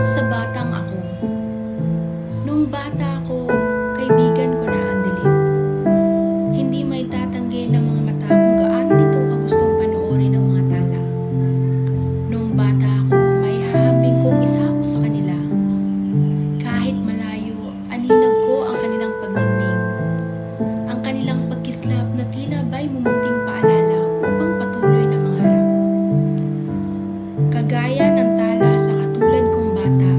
Sa batang ako. Nung bata ako, kaibigan ko na ang dilim. Hindi may tatanggi ng mga mata kung gaano nito kagustong panoorin ang mga tala. Nung bata ako, may hahambing kong isa ako sa kanila. Kahit malayo, aninag ko ang kanilang pagningning. Ang kanilang pagkislap na tila ba'y mumunting paalala upang patuloy na mangarap. Kagaya ng tala sa katulad kong bata,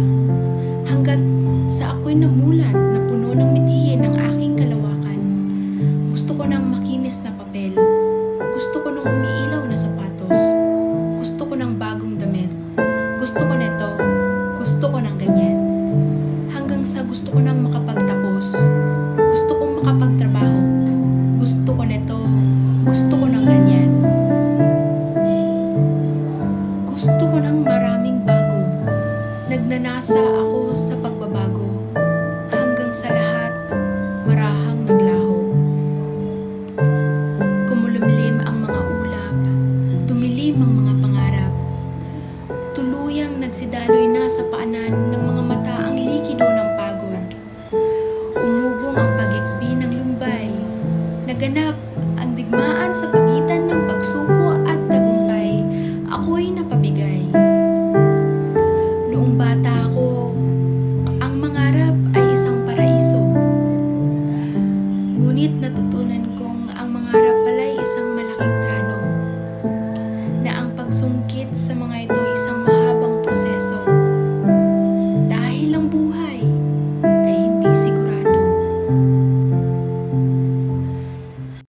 hanggat sa ako'y namulat na puno ng mitihin ng aking kalawakan. Gusto ko ng makinis na papel. Gusto ko ng umiilaw na sapatos. Gusto ko ng bagong damit. Gusto ko nito. Gusto ko ng ganyan. Hanggang sa gusto ko ng makapagtapos. Gusto kong makapagtrabaho. Gusto ko nito. Gusto ko ng ganyan. Gusto ko ng maraming bago. Nagnanasa ako sa pagbabago. Hanggang sa lahat, marahang naglaho. Kumulumlim ang mga ulap. Tumilim ang mga pangarap. Tuluyang nagsidaloy na sa paanan ng mga mata ang likido ng pagod. Umugong ang pagikbi ng lumbay. Naganap